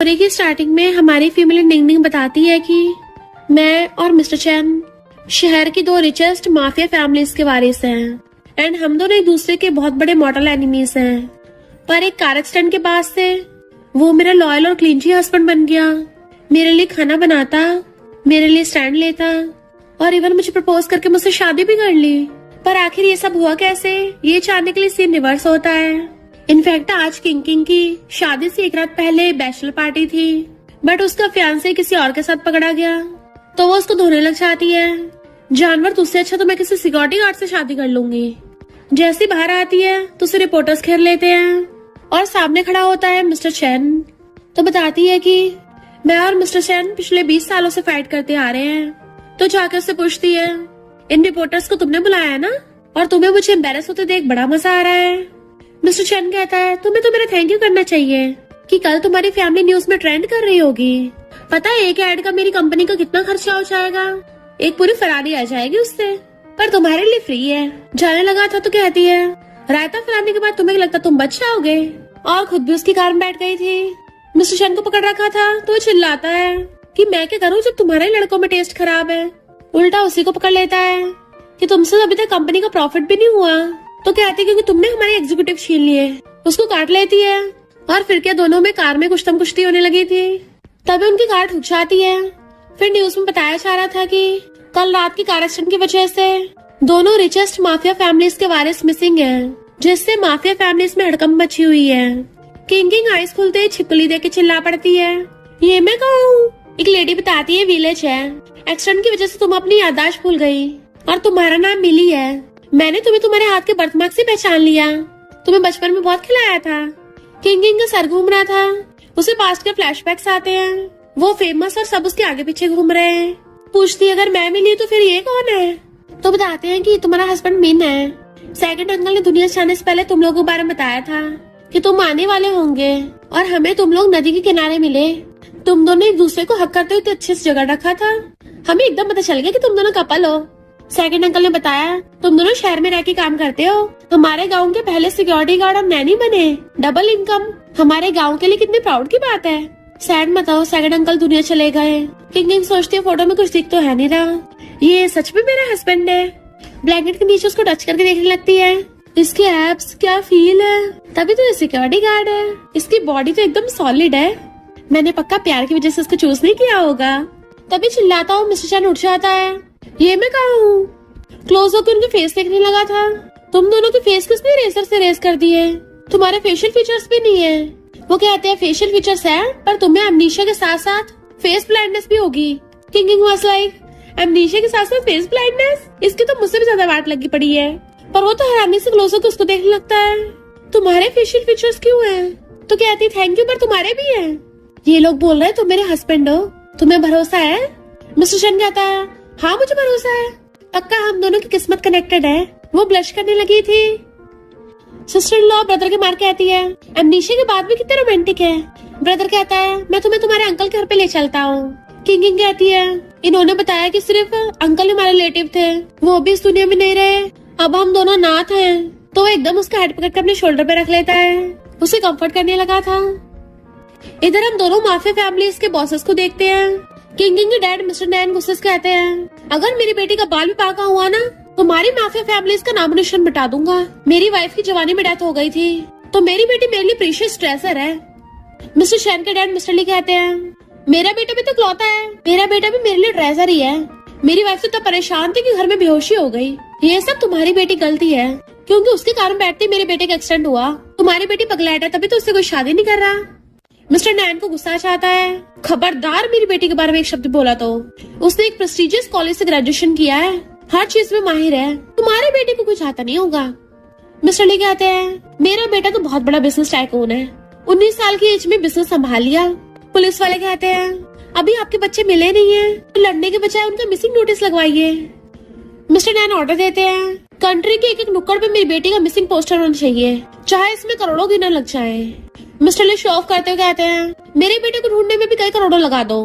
Story की starting में हमारी फीमेल निंग बताती है कि मैं और मिस्टर चैन शहर की 2 रिचेस्ट माफिया फैमिलीज के वारिस हैं एंड हम दोनों एक दूसरे के बहुत बड़े मॉडल एनिमीज हैं। पर एक कार एक्सीडेंट के बाद से वो मेरा लॉयल और क्लीनची हस्बैंड बन गया। मेरे लिए खाना बनाता, मेरे लिए स्टैंड लेता और इवन मुझे प्रपोज करके मुझसे शादी भी कर ली। पर आखिर ये सब हुआ कैसे, ये जानने के लिए सीन रिवर्स होता है। इनफैक्ट आज किंग की शादी से एक रात पहले बैचलर पार्टी थी, बट उसका फियांसे किसी और के साथ पकड़ा गया तो वो उसको धोने लग जाती है। जानवर तुझसे अच्छा तो मैं किसी सिक्योरिटी गार्ड से शादी कर लूंगी। जैसी बाहर आती है तो उसे रिपोर्टर्स घेर लेते हैं और सामने खड़ा होता है मिस्टर चैन। तो बताती है कि मैं और मिस्टर चैन पिछले 20 सालों से फाइट करते आ रहे हैं। तो जाकर उससे पूछती है, इन रिपोर्टर्स को तुमने बुलाया है ना, और तुम्हें मुझे एम्बेरस होते देख बड़ा मजा आ रहा है। मिस्टर चैन कहता है, तुम्हें तो मेरा थैंक यू करना चाहिए कि कल तुम्हारी फैमिली न्यूज में ट्रेंड कर रही होगी। पता है एक एड का मेरी कंपनी का कितना खर्चा हो जाएगा, एक पूरी फरारी आ जाएगी उससे, पर तुम्हारे लिए फ्री है। जाने लगा था तो कहती है, रायता फैलाने के बाद तुम्हें लगता तुम बच जाओगे, और खुद भी उसकी कार में बैठ गई थी। मिस्टर चैन को पकड़ रखा था तो वो चिल्लाता है कि मैं क्या करूँ जब तुम्हारे लड़कों में टेस्ट खराब है। उल्टा उसी को पकड़ लेता है कि तुमसे अभी तक कंपनी का प्रॉफिट भी नहीं हुआ। तो कहती है क्योंकि तुमने हमारे एग्जीक्यूटिव छीन लिए। उसको काट लेती है और फिर क्या दोनों में कार में कुश्तम कुश्ती होने लगी थी। तभी उनकी कार ठुक जाती है। फिर न्यूज में बताया जा रहा था कि कल रात की कार एक्सीडेंट की वजह से दोनों रिचेस्ट माफिया फैमिलीज के वारिस मिसिंग हैं, जिससे माफिया फैमिलीज में हड़कंप मची हुई है। किंग आइस खुलते ही छिपकली देके चिल्ला पड़ती है, ये मैं कहूँ। एक लेडी बताती है, विलेज है, एक्सीडेंट की वजह से तुम अपनी याददाश्त भूल गई और तुम्हारा नाम मिली है। मैंने तुम्हें तुम्हारे हाथ के बर्थमार्क से पहचान लिया, तुम्हें बचपन में बहुत खिलाया था। किंग का सर घूम रहा था, उसे पास्ट के फ्लैशबैक्स आते हैं। वो फेमस और सब उसके आगे पीछे घूम रहे हैं। पूछती अगर मैं मिली तो फिर ये कौन है। तो बताते हैं कि तुम्हारा हस्बैंड मिन है। सेकंड अंकल ने दुनिया से आने से पहले तुम लोगों के बारे में बताया था कि तुम आने वाले होंगे और हमें तुम लोग नदी के किनारे मिले। तुम दोनों एक दूसरे को हक करते हुए अच्छे से जगह रखा था। हमें एकदम पता चल गया कि तुम दोनों कपल हो। सेकंड अंकल ने बताया तुम दोनों शहर में रह के काम करते हो, हमारे गांव के पहले सिक्योरिटी गार्ड और नैनी बने, डबल इनकम, हमारे गांव के लिए कितनी प्राउड की बात है। सैड मत हो, सेकंड अंकल दुनिया चले गए। किंग सोचती है फोटो में कुछ दिख तो है नहीं रहा, ये सच में मेरा हस्बैंड है। ब्लैंकेट के नीचे उसको टच करके देखने लगती है, इसके एब्स क्या फील है, तभी तो ये सिक्योरिटी गार्ड है। इसकी बॉडी तो एकदम सॉलिड है, मैंने पक्का प्यार की वजह से उसको चूज नहीं किया होगा। तभी चिल्लाता हूँ मिस्टर चैन उठ जाता है, ये मैं कहा हूँ। क्लोज होकर उनके फेस देखने लगा था। तुम दोनों के फेस किसने रेजर से रेज कर दिए, तुम्हारे फेशियल फीचर्स भी नहीं है। वो कहते हैं फेशियल फीचर्स है पर तुम्हें एमनीशिया के साथ साथ फेस ब्लाइंडनेस भी होगी। किंग वाज लाइक, एमनीशिया के साथ साथ फेस ब्लाइंडनेस, इसकी तो मुझसे भी ज्यादा वाट लगी पड़ी है। पर वो तो हैरानी से क्लोज होकर उसको देखने लगता है, तुम्हारे फेशियल फीचर्स क्यों हैं? तो कहती थैंक यू पर तुम्हारे भी हैं। ये लोग बोल रहे हैं तुम मेरे हस्बैंड हो, तुम्हें भरोसा है? मिस्टर चैन कहता है हाँ मुझे भरोसा है, पक्का हम दोनों की किस्मत कनेक्टेड है। वो ब्लश करने लगी थी। सिस्टर इन लॉ ब्रदर के मार कहती है, एमनीशिया के बाद भी कितना रोमांटिक है। ब्रदर कहता है मैं तुम्हें तुम्हारे अंकल के घर पे ले चलता हूँ। किंग कहती है इन्होंने बताया कि सिर्फ अंकल हमारे रिलेटिव थे, वो भी इस दुनिया में नहीं रहे, अब हम दोनों नाथ हैं। तो वो एकदम उसका हेड पकड़ कर अपने शोल्डर पे रख लेता है, उसे कंफर्ट करने लगा था। इधर हम दोनों माफिया फैमिलीज के बॉसेस को देखते हैं। किंग के डैड मिस्टर नैन गुस्से से कहते हैं, अगर मेरी बेटी का बाल भी पाका हुआ ना तो हमारी माफिया फैमिलीज का नाम निशान मिटा दूंगा। मेरी वाइफ की जवानी में डेथ हो गई थी तो मेरी बेटी मेरे लिए प्रीशियस ट्रेजर है। मिस्टर चैन के डैड मिस्टर ली कहते हैं, मेरा बेटा भी तो इकलौता है, मेरा बेटा भी मेरे लिए ट्रेजर ही है। मेरी वाइफ तो इतना परेशान थी कि घर में बेहोशी हो गई। ये सब तुम्हारी बेटी गलती है, क्योंकि उसके कारण बैठते मेरे बेटे का एक्सीडेंट हुआ। तुम्हारी बेटी पगलैट है तभी तो उससे कोई शादी नहीं कर रहा। मिस्टर नैन को गुस्सा चाहता है, खबरदार मेरी बेटी के बारे में एक शब्द बोला तो। उसने एक प्रेस्टिजियस कॉलेज से ग्रेजुएशन किया है, हर चीज में माहिर है, तुम्हारे बेटे को कुछ आता नहीं होगा। मिस्टर ली कहते हैं मेरा बेटा तो बहुत बड़ा बिजनेस टाइकून है, 19 साल की एज में बिजनेस संभाल लिया। पुलिस वाले कहते हैं अभी आपके बच्चे मिले नहीं है तो लड़ने के बजाय उनका मिसिंग नोटिस लगवाइए। मिस्टर नैन ऑर्डर देते हैं, कंट्री के एक नुक्कड़ पे मेरी बेटी का मिसिंग पोस्टर होना चाहिए, चाहे इसमें करोड़ों गिनर लग जाए। मिस्टर ली शो ऑफ करते हुए कहते हैं मेरे बेटे को ढूंढने में भी कई करोड़ों लगा दो।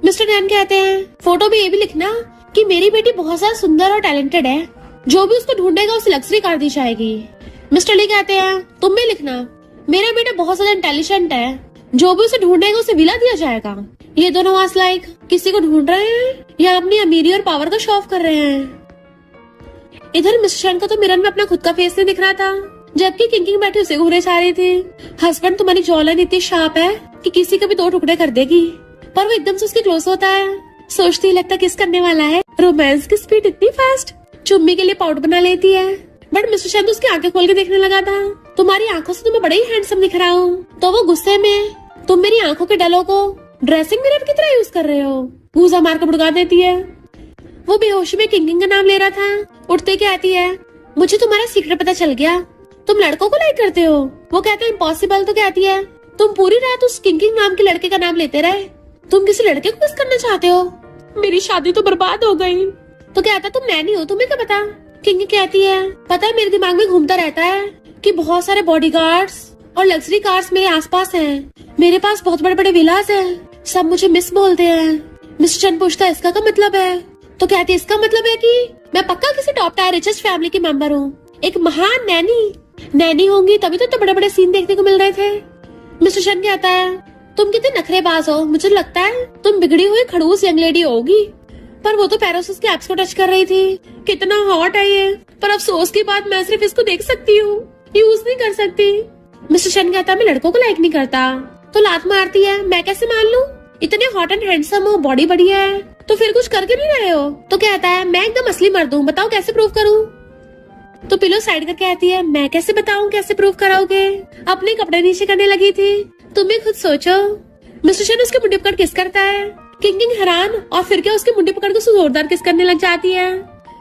मिस्टर नैन कहते हैं फोटो में ये भी लिखना कि मेरी बेटी बहुत ज्यादा सुंदर और टैलेंटेड है, जो भी उसको ढूंढेगा उसे लग्जरी कार दी जाएगी। मिस्टर ली कहते हैं तुम भी लिखना मेरा बेटा बहुत ज्यादा इंटेलिजेंट है, जो भी उसे ढूंढेगा उसे विला दिया जाएगा। ये दोनों वाज लाइक किसी को ढूंढ रहे हैं या अपनी अमीरी और पावर का शो ऑफ कर रहे हैं। इधर मिस्टर चैन को तो मिरर में अपना खुद का फेस नहीं दिख रहा था, जबकि किंकिंग बैठी उसे घूरे जा रही थी। हस्बैंड तुम्हारी जॉलाइन इतनी शार्प है कि किसी का भी 2 टुकड़े कर देगी, पर वो एकदम से उसके क्लोज होता है। सोचती लगता किस करने वाला है। रोमांस की स्पीड इतनी फास्ट। चुम्मी के लिए पाउडर बना लेती है, बट मिस्टर चैन तो उसकी आंखें खोल के देखने लगा था। तुम्हारी आंखों से तुम्हें बड़े ही हैंडसम दिख रहा हूँ। तो वो गुस्से में तुम मेरी आंखों के डलों को ड्रेसिंग मिरर की तरह यूज कर रहे हो। गूजा मार कर भड़का देती है। वो बेहोशी में किंकिंग का नाम ले रहा था। उठते क्या आती है, मुझे तुम्हारा सीक्रेट पता चल गया, तुम लड़कों को लाइक करते हो। वो कहते हैं इम्पॉसिबल। तो कहती है तुम पूरी रात उस किंकिंग नाम के लड़के का नाम लेते रहे, तुम किसी लड़के को किस करना चाहते हो। मेरी शादी तो बर्बाद हो गई। तो कहता तुम नैनी हो, तुम्हें क्या पता। किंकिंग कहती है पता है मेरे दिमाग में घूमता रहता है कि बहुत सारे बॉडीगार्ड्स और लग्जरी कार्स मेरे आसपास हैं। मेरे पास बहुत बड़े बड़े विलास हैं, सब मुझे मिस बोलते हैं। मिस्टर चैन पूछता है इसका क्या मतलब है। तो कहती है इसका मतलब है कि मैं पक्का किसी टॉप टायर रिचेस्ट फैमिली की मेंबर हूँ, एक महान नैनी होंगी, तभी तो बड़े बड़े सीन देखने को मिल रहे थे। मिस्टर चैन कहता है तुम कितने नखरेबाज हो, मुझे लगता है तुम बिगड़ी हुई खड़ूस यंग लेडी होगी। पर वो तो पैरों से उसके एब्स को टच कर रही थी। कितना हॉट है ये, पर अफसोस की बात मैं सिर्फ इसको देख सकती हूँ, यूज नहीं कर सकती। मिस्टर चैन कहता मैं लड़कों को लाइक नहीं करता। तो लात मारती है मैं कैसे मान लूं, इतने हॉट एंड हैंडसम हो, बॉडी बढ़िया है, तो फिर कुछ करके नहीं रहे हो। तो कहता है मैं एकदम असली मर्द हूँ, बताओ कैसे प्रूव करूँ। तो पिलो साइड करके कहती है मैं कैसे बताऊं, कैसे प्रूव कराओगे। अपने कपड़े नीचे करने लगी थी, तुम भी खुद सोचो। मिस्टर चैन उसके मुंडी पकड़ किस करता है। किंकिंग हैरान, और फिर क्या उसकी मुंडी पकड़ के उसको जोरदार किस करने लग जाती है।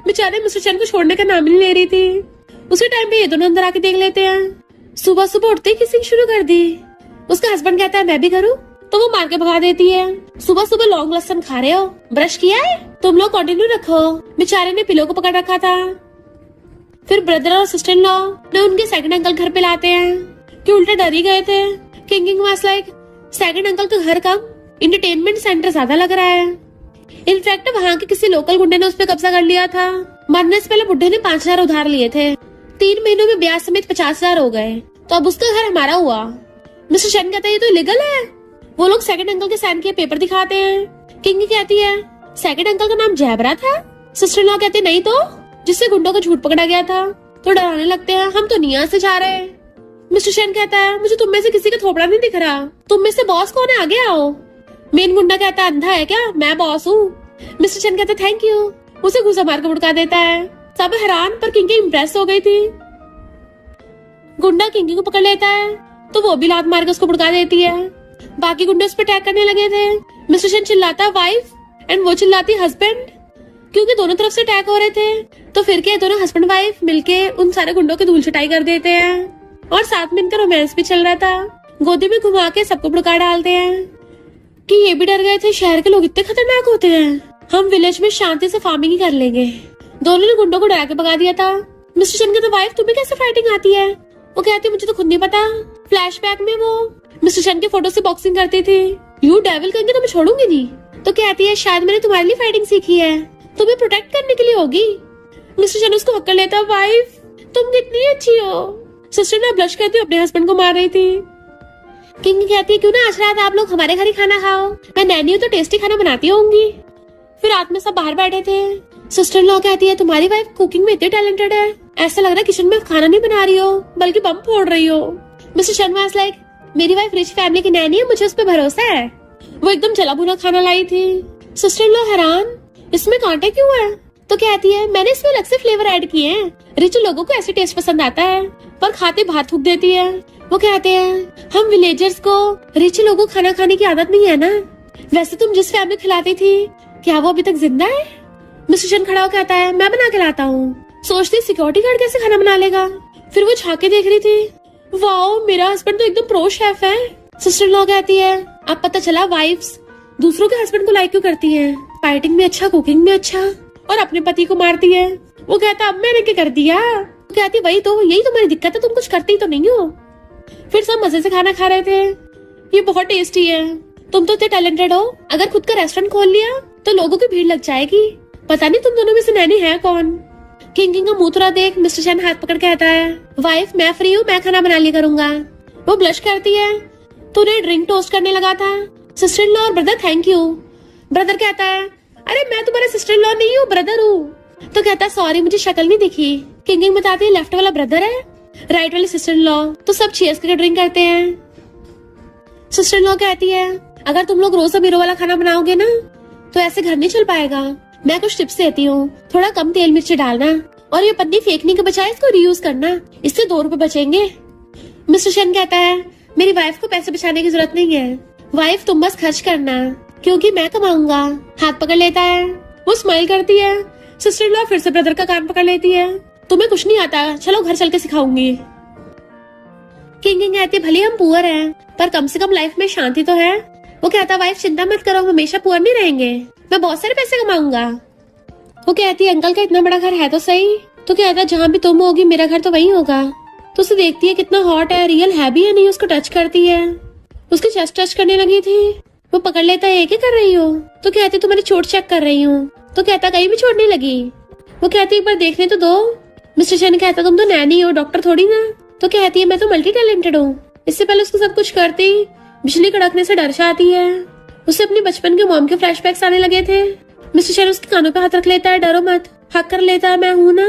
बेचारे मिस्टर चैन को छोड़ने का नाम नहीं ले रही थी। उसी टाइम पे ये दोनों अंदर आके देख लेते हैं। सुबह सुबह उठते ही किसिंग शुरू कर दी। उसका हस्बैंड कहता है मैं भी करूँ, तो वो मार के भगा देती है। सुबह सुबह लॉन्ग लहसुन खा रहे हो, ब्रश किया है, तुम लोग कंटिन्यू रखो। बेचारे ने पिलो को पकड़ रखा था। फिर ब्रदर और सिस्टर इन लॉ ने उनके सेकंड अंकल घर पे लाते हैं कि उल्टे डर ही गए थे। किंकिंग वाज लाइक सेकंड अंकल का घर कम, इंटरटेनमेंट सेंटर ज्यादा लग रहा है। इनफैक्ट वहाँ के किसी लोकल गुंडे ने उस पर कब्जा कर लिया था। मरने से पहले बुढ़े ने 5,000 उधार लिए थे। 3 महीनों में ब्याज समेत 50,000 हो गए, तो अब उसका घर हमारा हुआ। मिस्टर चैन कहता है ये तो इलीगल है। वो लोग सेकंड अंकल के साइन किए पेपर दिखाते हैं। किंग कहती है सेकंड अंकल का नाम जैबरा था। सिस्टर लॉ कहते नहीं तो, जिससे गुंडों को झूठ पकड़ा गया था। तो डराने लगते हैं हम तो निया से जा रहे हैं। मिस्टर चैन कहता है मुझे तुम में से किसी का थोपड़ा नहीं दिख रहा, तुम में से बॉस कौन है, आगे आओ। मेन गुंडा कहता है अंधा है क्या, मैं बॉस हूँ। मिस्टर चैन कहता है थैंक यू, उसे घुसा मार कर उड़का देता है। सब हैरान, पर किंकी इम्प्रेस हो गई थी। गुंडा किंकी को पकड़ लेता है, तो वो भी लात मार के उसको भड़का देती है। बाकी गुंडे उस पर अटैक करने लगे थे। मिस्टर चैन चिल्लाता है वाइफ, एंड वो चिल्लाती हस्बैंड, क्योंकि दोनों तरफ से अटैक हो रहे थे। तो फिर क्या दोनों हस्बैंड वाइफ मिलके उन सारे गुंडों की धूल छटाई कर देते हैं, और साथ में इनका रोमांस भी चल रहा था। गोदी में घुमा के सबको भड़का डालते हैं कि ये भी डर गए थे शहर के लोग इतने खतरनाक होते हैं, हम विलेज में शांति से फार्मिंग ही कर लेंगे। दोनों ने गुंडों को डरा के भगा दिया था। मिस्टर चैन कहता वाइफ तुम्हें कैसे फाइटिंग आती है। वो कहती मुझे तो खुद नहीं पता। फ्लैशबैक में वो मिस्टर चैन के फोटो से बॉक्सिंग करती थी। यू डेविल कहेंगे तो मैं छोड़ूंगी नहीं। तो कहती है शायद मैंने तुम्हारे लिए फाइटिंग सीखी है, तुम्हें प्रोटेक्ट करने के लिए होगी। मिस्टर चैन उसको हक्कर लेता वाइफ तुम कितनी अच्छी हो। सिस्टर ने ब्लश करती अपने हस्बैंड को मार रही थी। किंग कहती है क्यों ना आज रात आप लोग हमारे घर ही खाना खाओ, मैं नैनी हूँ तो टेस्टी खाना बनाती होंगी। फिर रात में सब बाहर बैठे थे। सिस्टर लॉ कहती है तुम्हारी वाइफ कुकिंग में इतनी टैलेंटेड है, ऐसा लग रहा है किचन में खाना नहीं बना रही हो बल्कि बम फोड़ रही हो। मिस्टर शर्मा वाज लाइक मेरी वाइफ रिच फैमिली की नैनी है, मुझे उस पर भरोसा है। वो एकदम जला भुना खाना लाई थी। सिस्टर लॉ हैरान इसमें कांटे क्यों है। तो कहती है मैंने इसमें अलग से फ्लेवर ऐड किए हैं, रिच लोगों को ऐसे टेस्ट पसंद आता है, पर खाते बाहर थूक देती है। वो कहते हैं हम विलेजर्स को रिच लोगों को खाना खाने की आदत नहीं है ना। वैसे तुम जिस फैमिली खिलाती थी क्या वो अभी तक जिंदा है। मिस्टर चैन खड़ा होकर कहता है मैं बना के लाता हूँ। सोचती सिक्योरिटी गार्ड कैसे खाना बना लेगा। फिर वो झाके देख रही थी, वाओ मेरा हस्बैंड तो एकदम प्रो शेफ है। सिस्टर लॉ कहती है अब पता चला वाइफ्स दूसरों के हस्बैंड को लाइक क्यों करती है, फाइटिंग में अच्छा, कुकिंग में अच्छा, और अपने पति को मारती है। वो कहता अब मैंने क्या कर दिया। वो कहती वही तो, यही तुम्हारी दिक्कत है, तुम कुछ करती तो नहीं हो। फिर सब मजे से खाना खा रहे थे। ये बहुत टेस्टी है, तुम तो इतने टैलेंटेड हो, अगर खुद का रेस्टोरेंट खोल लिया तो लोगों की भीड़ लग जाएगी। पता नहीं तुम दोनों में से नैनी है कौन। किंग का मुंह थोड़ा देख मिस्टर चैन हाथ पकड़ कहता है वाइफ मैं फ्री हूँ, मैं खाना बना लिया करूंगा। वो ब्लश करती है, तो उन्हें ड्रिंक टोस्ट करने लगा था। सिस्टर इन लॉ और ब्रदर थैंक यू। ब्रदर कहता है अरे मैं तुम्हारा सिस्टर इन लॉ नहीं हूँ, ब्रदर हूँ। तो कहता है सॉरी मुझे शक्ल नहीं दिखी। किंग बताती है लेफ्ट वाला ब्रदर है, राइट वाली सिस्टर इन लॉ। तो सब चीयर्स करके ड्रिंक करते हैं। सिस्टर इन लॉ कहती है अगर तुम लोग रोज अमीरों वाला खाना बनाओगे ना तो ऐसे घर नहीं चल पाएगा। मैं कुछ टिप्स देती हूँ, थोड़ा कम तेल मिर्ची डालना और ये पन्नी फेंकने के बजाय इसको रीयूज करना, इससे 2 रुपए बचेंगे। मिस्टर शन कहता है मेरी वाइफ को पैसे बचाने की जरूरत नहीं है, वाइफ तुम बस खर्च करना क्योंकि मैं कमाऊंगा। हाथ पकड़ लेता है, वो स्माइल करती है। सिस्टर इन लॉ फिर से ब्रदर का कान पकड़ लेती है, तुम्हें कुछ नहीं आता, चलो घर चल के सिखाऊंगी। किंग कहती है भले हम पुअर हैं पर कम से कम लाइफ में शांति तो है। वो कहता वाइफ चिंता मत करो, हम हमेशा पुअर नहीं रहेंगे, मैं बहुत सारे पैसे कमाऊंगा। वो कहती है अंकल का इतना बड़ा घर है तो सही। तो कहता है जहाँ भी तुम होगी मेरा घर तो वहीं होगा। तो उसे देखती है कितना हॉट है, रियल है भी या नहीं, उसको टच करती है। उसकी चेस्ट टच करने लगी थी, वो पकड़ लेता है ये क्या कर रही हो। तो कहती है तुम्हारी चोट चेक कर रही हूँ। तो कहता कहीं भी चोट नहीं लगी। वो कहती एक बार देखने तो दो। मिस्टर शन कहता तुम तो नैनी हो, डॉक्टर थोड़ी ना। तो कहती है मैं तो मल्टी टैलेंटेड हूँ। इससे पहले उसको सब कुछ करती बिजली कड़कने से डर जाती है। उसे अपने बचपन के मॉम के फ्लैशबैक्स आने लगे थे। मिस्टर शन उसके कानों पे हाथ रख लेता है, डरो मत, हक कर लेता है, मैं हूँ ना,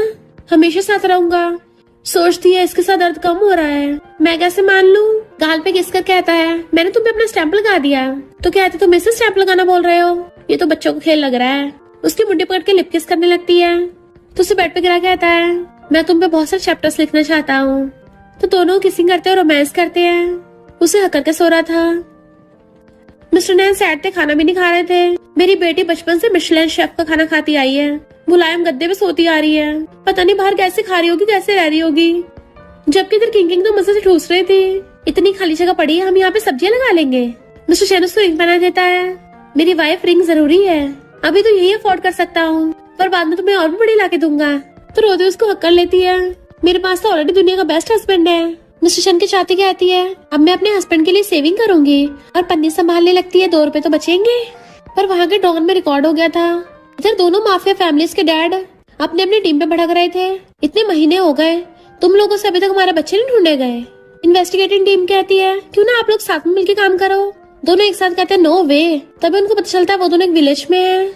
हमेशा साथ रहूंगा। सोचती है इसके साथ दर्द कम हो रहा है, मैं कैसे मान लूं। गाल पे किसकर कहता है मैंने तुम पे अपना स्टैंप लगा दिया। तो कहते तुम इसे स्टैंप लगाना बोल रहे हो, ये तो बच्चों को खेल लग रहा है। उसकी मुंडी पकड़ के लिप किस करने लगती है। तो उसे बेड पे गिरा कहता है मैं तुम पे बहुत सारे चैप्टर्स लिखना चाहता हूँ। तो दोनों किसिंग करते हैं, रोमांस करते हैं। उसे हक करके सो रहा था। मिस्टर नैन सैड थे, खाना भी नहीं खा रहे थे। मेरी बेटी बचपन से मिशेलिन शेफ का खाना खाती आई है, मुलायम गद्दे पे सोती आ रही है, पता नहीं बाहर कैसे खा रही होगी, कैसे रह रही होगी। जबकि इधर किंग तो मजे से ठूस रही थी। इतनी खाली जगह पड़ी है, हम यहाँ पे सब्जियां लगा लेंगे। मिस्टर शैन उसको रिंग बना देता है। मेरी वाइफ रिंग जरूरी है, अभी तो यही अफोर्ड कर सकता हूँ पर बाद में तुम्हें और भी बड़ी लाके दूंगा। तो रोते उसको हक कर लेती है, मेरे पास तो ऑलरेडी दुनिया का बेस्ट हस्बैंड है। मिस्टर शन की चाहती कहती है अब मैं अपने हस्बैंड के लिए सेविंग करूंगी और पन्नी संभालने लगती है, 2 रुपए तो बचेंगे। पर वहाँ के डॉन में रिकॉर्ड हो गया था। इधर दोनों माफिया फैमिलीज के डैड अपने अपने टीम पे भड़क रहे थे। इतने महीने हो गए तुम लोगों से अभी तक हमारे बच्चे नहीं ढूंढे गए। इन्वेस्टिगेटिंग टीम कहती है क्यों ना आप लोग साथ में मिलकर काम करो। दोनों एक साथ कहते हैं नो वे। तभी उनको पता चलता है वो दोनों एक विलेज में है।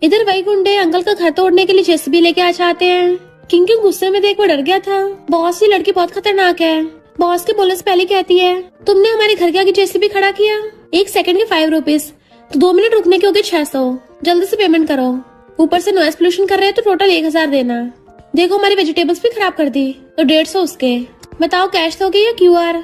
इधर वही गुंडे अंकल का घर तोड़ने के लिए जेसीबी लेके आ जाते हैं। किंग गुस्से में देख वो डर गया था। बॉस, ये लड़की बहुत खतरनाक है। बॉस के बोलने से पहले कहती है तुमने हमारे घर के आगे जेसीबी खड़ा किया, 1 सेकंड के 5 रुपीज, तो 2 मिनट रुकने के हो गए 600, जल्दी से पेमेंट करो। ऊपर से नॉइस पोल्यूशन कर रहे हैं तो टोटल 1000 देना। देखो हमारी वेजिटेबल्स भी खराब कर दी तो 150 उसके। बताओ कैश दोगे या QR।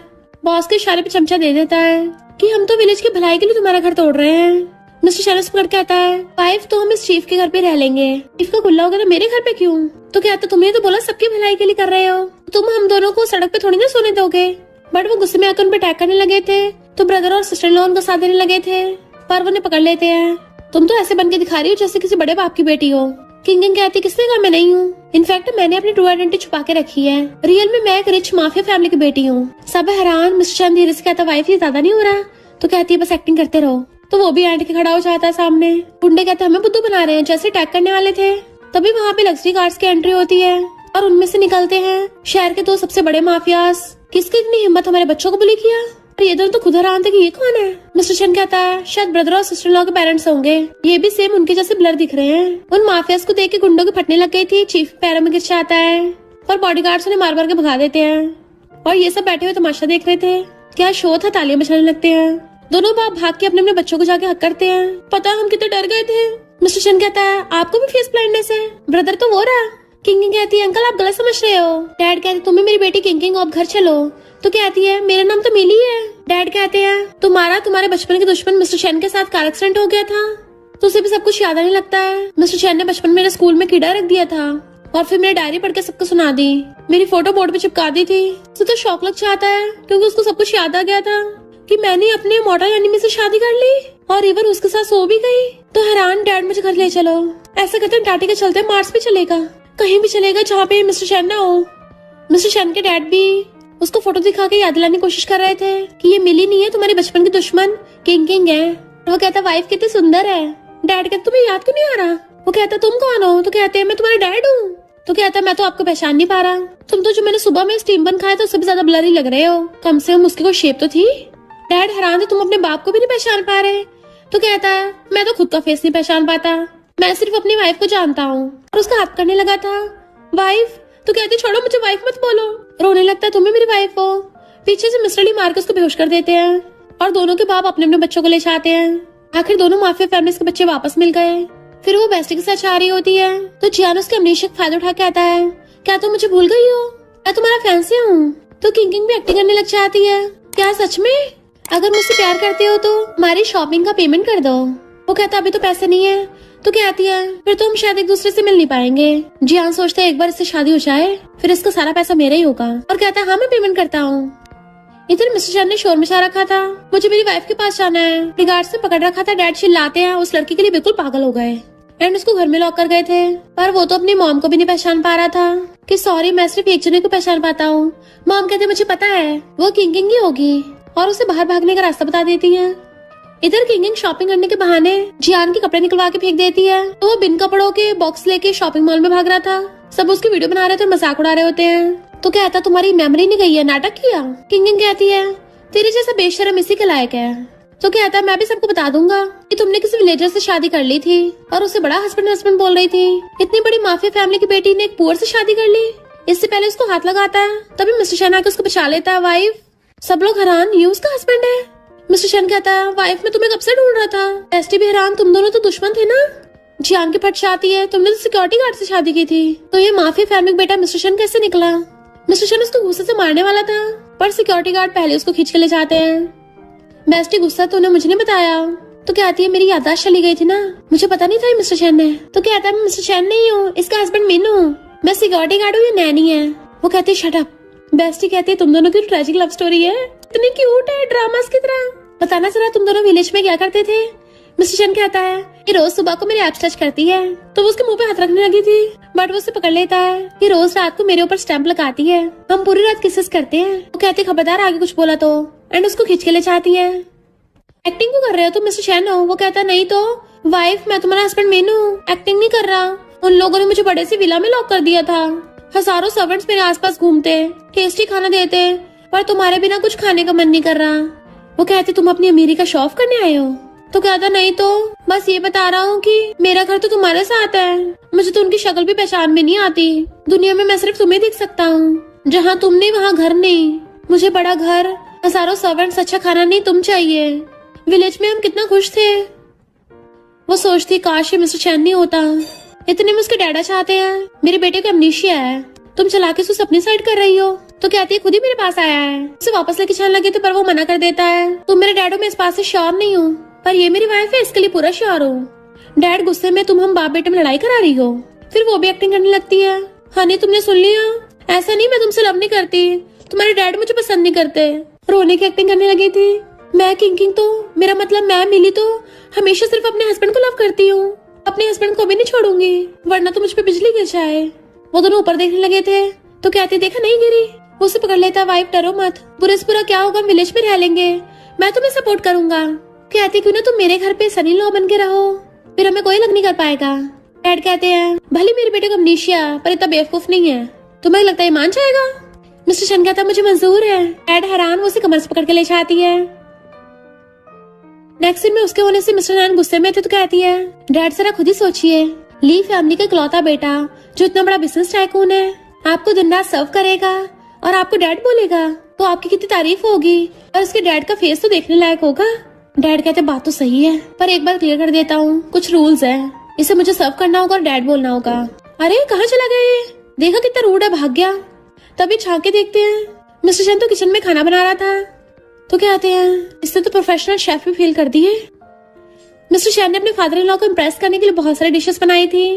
बॉस के इशारे पे चमचा दे देता है कि हम तो विलेज की भलाई के लिए तुम्हारा घर तोड़ रहे हैं। मिस्टर शैरस पकड़ कहता है वाइफ तो हम इस चीफ के घर पे रह लेंगे, चीफ का गुल्ला वगैरह मेरे घर पे क्यों। तो कहता तुमने तो बोला सबकी भलाई के लिए कर रहे हो, तुम हम दोनों को सड़क पे थोड़ी ना सोने दोगे। बट वो गुस्से में आकर उन पे अटैक करने लगे थे तो ब्रदर और सिस्टर इन लॉ उनका साथ देने लगे थे पर वो उन्हें पकड़ लेते हैं। तुम तो ऐसे बन के दिखा रही हो जैसे किसी बड़े बाप की बेटी हो। किंग कहती किसने कहा मैं नहीं हूँ, इनफैक्ट मैंने अपनी ट्रू आइडेंटिटी छुपा के रखी है, रियल में मैं एक रिच माफिया फैमिली की बेटी हूँ। सब हैरान। मिस्टर चंद धीरे से कहता वाइफ ये ज्यादा नहीं हो रहा। तो कहती है बस एक्टिंग करते रहो। तो वो भी एंड के खड़ा हो जाता है सामने। गुंडे कहते हमें बुद्धू बना रहे हैं, जैसे अटैक करने वाले थे। तभी वहाँ पे लग्जरी कार्स की एंट्री होती है और उनमें से निकलते हैं शहर के 2 सबसे बड़े माफियाज। किसकी इतनी हिम्मत हमारे बच्चों को बुली किया। और ये दोनों तो खुद हैरान थे कि ये कौन है। मिस्टर शन कहता है शायद ब्रदर और सिस्टर इन लॉ के पेरेंट्स होंगे, ये भी सेम उनके जैसे ब्लर दिख रहे हैं। उन माफियाज को देख के गुंडों के फटने लग गई थी। चीफ पैरों में गिर जाता है और बॉडीगार्ड्स उन्हें मार मार के भगा देते हैं और ये सब बैठे हुए तमाशा देख रहे थे। क्या शो था, तालियां बजाने लगते हैं। दोनों बाप भाग के अपने अपने बच्चों को जाके हक करते हैं। पता हम कितने डर गए थे। मिस्टर शन कहता है आपको भी फेस ब्लाइंडनेस है। ब्रदर तो वो रहा। किंग कहती है अंकल आप गलत समझ रहे हो। डैड कहते तुम्हें मेरी बेटी किंग आप घर चलो। तो कहती है मेरा नाम तो मिली है। डैड कहते हैं तुम्हारे बचपन के दुश्मन मिस्टर चैन के साथ कार एक्सीडेंट हो गया था तो उसे भी सब कुछ याद आने लगता है। मिस्टर चैन ने बचपन में मेरे स्कूल में कीड़ा रख दिया था और फिर मेरी डायरी पढ़ के सबको सुना दी, मेरी फोटो बोर्ड पे चिपका दी थी। तो शौक लग जाता है क्योंकि उसको सब कुछ याद आ गया था कि मैंने अपने मॉडल एनिमी से शादी कर ली और इवन उसके साथ सो भी गई। तो हैरान डैड मुझे घर ले चलो। ऐसा कहते टाटे के चलते मार्स भी चलेगा, कहीं भी चलेगा जहाँ पे मिस्टर शैन ना हो। मिस्टर शैन के डैड भी उसको फोटो दिखा के याद दिलाने की कोशिश कर रहे थे कि ये मिली नहीं है, तुम्हारी बचपन की दुश्मन किंग है। वो कहता वाइफ कितनी सुंदर है। डैड कहता तुम्हें याद क्यों नहीं आ रहा। वो कहता तुम कौन हो। तो कहते हैं मैं तुम्हारा डैड हूँ। तो कहता मैं तो आपको पहचान नहीं पा रहा। तुम तो जो मैंने सुबह में स्टीम बन खाया था उससे भी ज्यादा ब्लरी लग रहे हो। कम से कम उसकी कोई शेप तो थी। डैड हैरान थे, तुम अपने बाप को भी नहीं पहचान पा रहे? तो कहता है मैं तो खुद का फेस नहीं पहचान पाता, मैं सिर्फ अपनी वाइफ को जानता हूँ। और उसका हाथ करने लगा था। वाइफ? तो कहती छोड़ो मुझे वाइफ मत बोलो। रोने लगता, तुम्हें मेरी वाइफ हो। पीछे से मिस्टर ली मार के उसको बेहोश कर देते हैं और दोनों के बाप अपने अपने बच्चों को ले जाते हैं। आखिर दोनों माफिया फैमिलीज के बच्चे वापस मिल गए। फिर वो बेस्टी के साथ जा रही होती है तो जियान उसके अमनीशा का फायदा उठा के आता है, क्या तुम मुझे भूल गई हो? मैं तुम्हारा फैंसी हूँ। तो किंग भी एक्टिंग करने लग जाती है, क्या सच में? अगर मुझसे प्यार करते हो तो हमारी शॉपिंग का पेमेंट कर दो। वो कहता अभी तो पैसे नहीं है। तो कहती है फिर तो हम शायद एक दूसरे से मिल नहीं पाएंगे। जियान सोचते है एक बार इससे शादी हो जाए फिर इसका सारा पैसा मेरा ही होगा। और कहता है हाँ मैं पेमेंट करता हूँ। इधर मिस्टर चैन ने शोर मचा रखा था, मुझे मेरी वाइफ के पास जाना है। गार्ड से पकड़ रखा था। डैड चिल्लाते हैं, उस लड़की के लिए बिल्कुल पागल हो गए एंड उसको घर में लॉक कर गए थे। पर वो तो अपनी मॉम को भी नहीं पहचान पा रहा था कि सॉरी मैं सिर्फ एक जने को पहचान पाता हूँ। मॉम कहते मुझे पता है वो किंग ही होगी और उसे बाहर भागने का रास्ता बता देती है। इधर किंग शॉपिंग करने के बहाने जियान के कपड़े निकलवा के फेंक देती है तो वो बिन कपड़ों के बॉक्स लेके शॉपिंग मॉल में भाग रहा था। सब उसकी वीडियो बना रहे थे, मजाक उड़ा रहे होते हैं। तो कहता तुम्हारी मेमोरी नहीं गई है, नाटक किया। किंग कहती है तेरे जैसा बेशरम इसी के लायक है। तो कहता है मैं भी सबको बता दूंगा कि तुमने किसी विलेजर से शादी कर ली थी और उसे बड़ा हस्बैंड बोल रही थी। इतनी बड़ी माफिया फैमिली की बेटी ने एक पुअर से शादी कर ली। इससे पहले उसको हाथ लगाता है तभी मिस्टर शैन आके उसको बचा लेता है। वाइफ? सब लोग हैरान, ये उसका हस्बैंड है। मिस्टर शैन कहता है वाइफ मैं तुम्हें कब से ढूंढ रहा था। एसटी भी हैरान, तुम दोनों तो दुश्मन थे ना। जियान की फट जाती है, तुमने तो सिक्योरिटी गार्ड से शादी की थी तो ये माफिया फैमिली का बेटा मिस्टर शैन कैसे निकला? मिस्टर शैन उसको गुस्से से मारने वाला था पर सिक्योरिटी गार्ड पहले उसको खींच के ले जाते हैं। बेस्टी गुस्सा तूने मुझे नहीं बताया। तो कहती है मेरी याददाश्त चली गई थी ना, मुझे पता नहीं था ये मिस्टर शैन है। तो कहता है मैं मिस्टर शैन नहीं हूँ, इसका हस्बैंड मीनू। मैं सिक्योरिटी गार्ड हूँ, ये नैनी है। वो कहती है शट अप। बेस्टी कहती है तुम दोनों की ट्रेजिक लव स्टोरी है, इतनी क्यूट है, ड्रामास की तरह। बताना जरा तुम दोनों विलेज में क्या करते थे? मिस्टर शैन कहता है ये रोज सुबह को मेरे एब्स टच करती है। तो वो उसके मुंह पे हाथ रखने लगी थी बट वो उसे पकड़ लेता है। ये रोज रात को मेरे ऊपर स्टैंप लगाती है, हम पूरी रात किसेस करते हैं। वो कहती है खबरदार आगे कुछ बोला तो, एंड उसको खींच के ले जाती है। एक्टिंग क्यों कर रहे हो तुम मिस्टर शैन हो? वो कहता नहीं तो वाइफ मैं तुम्हारा हस्बैंड मीनू, एक्टिंग नहीं कर रहा। उन लोगों ने मुझे बड़े सी विला में लॉक कर दिया था। हजारों सर्वेंट्स मेरे आसपास घूमते, टेस्टी खाना देते पर तुम्हारे बिना कुछ खाने का मन नहीं कर रहा। वो कहते तुम अपनी अमीरी का शो ऑफ करने आए हो? तो कहता नहीं तो बस ये बता रहा हूँ कि मेरा घर तो तुम्हारे साथ है, मुझे तो उनकी शक्ल भी पहचान में नहीं आती। दुनिया में मैं सिर्फ तुम्हें देख सकता हूँ, जहाँ तुम नहीं वहाँ घर नहीं। मुझे बड़ा घर, हजारों सर्वेंट्स, अच्छा खाना नहीं, तुम चाहिए। विलेज में हम कितना खुश थे। वो सोचती काश ये मिस्टर चैन नहीं होता। इतने में उसके डैडा चाहते हैं मेरे बेटे को अमनीशिया है, तुम चला के उसे अपनी साइड कर रही हो। तो कहती है खुद ही मेरे पास आया है, उसे वापस लेके चलने लगे थे पर वो मना कर देता है। तुम मेरे डैडो में इस बात से श्योर नहीं हूँ पर ये मेरी वाइफ है, इसके लिए पूरा श्योर हूँ। डैड गुस्से में तुम हम बाप बेटे में लड़ाई करा रही हो। फिर वो भी एक्टिंग करने लगती है, हनी तुमने सुन लिया, ऐसा नहीं मैं तुमसे लव नहीं करती, तुम्हारे डैड मुझे पसंद नहीं करते। रोने की एक्टिंग करने लगी थी। मैं किंग तो मेरा मतलब मैं मिली तो हमेशा सिर्फ अपने हस्बैंड को लव करती हूँ, अपने हस्बैंड को भी नहीं छोड़ूंगी वरना तो मुझ पे बिजली गिर जाए। वो दोनों ऊपर देखने लगे थे तो कहते देखा नहीं गिरी। वो उसे पकड़ लेता, वाइफ डरो मत, बुरे से बुरा क्या होगा, विलेज में रह लेंगे, मैं तुम्हें सपोर्ट करूंगा। कहती क्यों ना तुम मेरे घर पे सनी लॉ बन के रहो, फिर हमें कोई लग नहीं कर पाएगा। डैड कहते हैं भले मेरे बेटे को अमनीशिया पर इतना बेवकूफ नहीं है, तुम्हें लगता है मान जाएगा? मिस्टर शन कहता मुझे मंजूर है। डैड हैरान, वो उसे कमर से पकड़ के ले जाती है। नेक्स्ट सीन में उसके होने से मिस्टर नैन गुस्से में थे तो कहती है डैड जरा खुद ही सोचिए, ली फैमिली का इकलौता बेटा जो इतना बड़ा बिजनेस टाइकून है आपको दिन रात सर्व करेगा और आपको डैड बोलेगा तो आपकी कितनी तारीफ होगी और उसके डैड का फेस तो देखने लायक होगा। डैड कहते बात तो सही है पर एक बार क्लियर कर देता हूँ, कुछ रूल्स है, इसे मुझे सर्व करना होगा और डैड बोलना होगा। अरे कहाँ चला गया ये, देखा कितना रूड है, भाग गया। तभी झांक के देखते हैं मिस्टर चैन तो किचन में खाना बना रहा था। तो कहते हैं इसने तो प्रोफेशनल शेफ भी फील कर दिए। मिस्टर चैन ने अपने फादर इन लॉ को इम्प्रेस करने के लिए बहुत सारी डिशेस बनाई थी।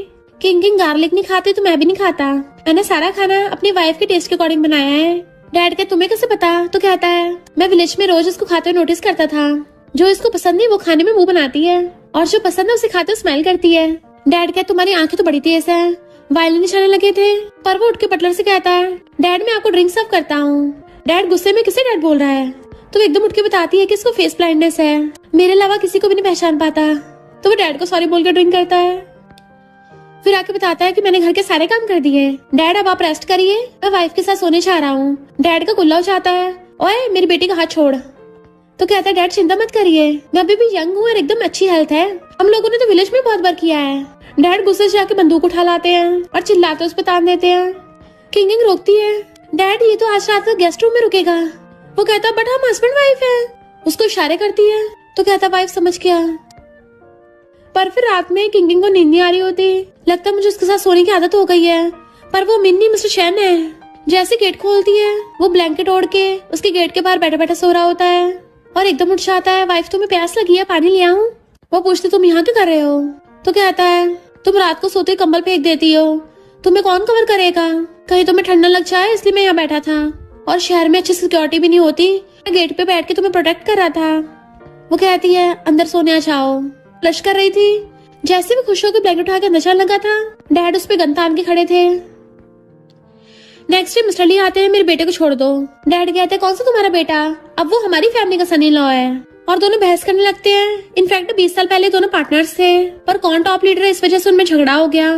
किंग गार्लिक नहीं खाते तो मैं भी नहीं खाता, मैंने सारा खाना अपनी वाइफ के टेस्ट के अकॉर्डिंग बनाया है। डैड के तुम्हें कैसे पता? तो कहता है मैं विलेज में रोज इसको खाते हुए नोटिस करता था, जो इसको पसंद नहीं वो खाने में मुंह बनाती है और जो पसंद है उसे खाते हुए स्माइल करती है। डैड कहते तुम्हारी आंखें तो बड़ी तेज है। वायलिन निशाने लगे थे पर वो उठ के बटलर से कहता है डैड मैं आपको ड्रिंक सर्व करता हूँ। डैड गुस्से में किसे डैड बोल रहा है? तो एकदम उठ के बताती है कि इसको फेस ब्लाइंडनेस है, मेरे अलावा किसी को भी नहीं पहचान पाता। तो वो डैड को सॉरी बोलकर ड्रिंक करता है। फिर आके बताता है कि मैंने घर के सारे काम कर दिए, डैड अब आप रेस्ट करिए, मैं वाइफ के साथ सोने जा रहा हूँ। डैड का गुल्ला हो जाता है, ओए मेरी बेटी का हाथ छोड़। तो कहता है डैड चिंता मत करिए, मैं अभी भी यंग हूँ और एकदम अच्छी हेल्थ है। हम लोगों ने तो विलेज में बहुत बार किया है। डैड गुस्से से जाके बंदूक उठा लाते हैं और चिल्लाते उस पे तान देते हैं। किंगिंग रोकती है, डैड ये तो आज रात को गेस्ट रूम में रुकेगा। वो कहता बट हम हस्बैंड वाइफ है। उसको इशारे करती है तो कहता वाइफ समझ गया। पर फिर रात में किंगिंग को नींद नहीं आ रही होती। लगता मुझे उसके साथ सोने की आदत हो गई है, पर वो मिन्नी मिस्टर चैन है। जैसे गेट खोलती है वो ब्लैंकेट ओढ़ के उसके गेट के बाहर बैठा बैठा सो रहा होता है और एकदम उठ जाता है। वाइफ तुम्हें प्यास लगी है, पानी ले आऊं? वो पूछती तुम यहाँ क्या कर रहे हो? तो कहता है तुम रात को सोते ही कंबल फेंक देती हो, तुम्हें कौन कवर करेगा? कहीं तुम्हें ठंडा लग जाए इसलिए मैं यहाँ बैठा था, और शहर में अच्छी सिक्योरिटी भी नहीं होती, मैं गेट पे बैठ के तुम्हें प्रोटेक्ट कर रहा था। वो कहती है अंदर सोने आ जाओ। फ्लश कर रही थी, जैसे भी खुश होकर ब्लैंकेट उठा के अंदर चलने लगा था, डैड उस पे गन तान के खड़े थे। नेक्स्ट डे मिस्टर ली आते हैं, मेरे बेटे को छोड़ दो। डैड कहते हैं कौन सा तुम्हारा बेटा? अब वो हमारी फैमिली का सन इन लॉ है। और दोनों बहस करने लगते हैं। इनफैक्ट 20 साल पहले दोनों पार्टनर्स थे, पर कौन टॉप लीडर है इस वजह से उनमें झगड़ा हो गया।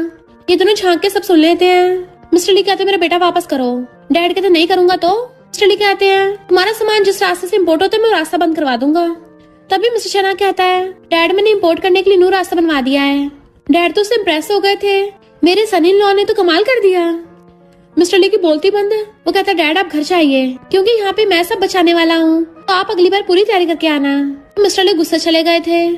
ये दोनों झांक के सब सुन लेते हैं। मिस्टर ली कहते हैं मेरा बेटा वापस करो। डैड कहते नहीं करूंगा तो। मिस्टर ली कहते हैं तुम्हारा सामान जिस रास्ते से इम्पोर्ट होता है मैं वो रास्ता बंद करवा दूंगा। तभी मिस्टर शना कहता है डैड मैंने इम्पोर्ट करने के लिए न्यू रास्ता बनवा दिया है। डैड तो उससे इम्प्रेस हो गए थे, मेरे सन इन लॉ ने तो कमाल कर दिया। मिस्टर ली की बोलती बंद। वो कहता डैड आप घर जाइए, क्योंकि यहाँ पे मैं सब बचाने वाला हूँ, तो आप अगली बार पूरी तैयारी करके आना। मिस्टर ली गुस्से चले गए थे।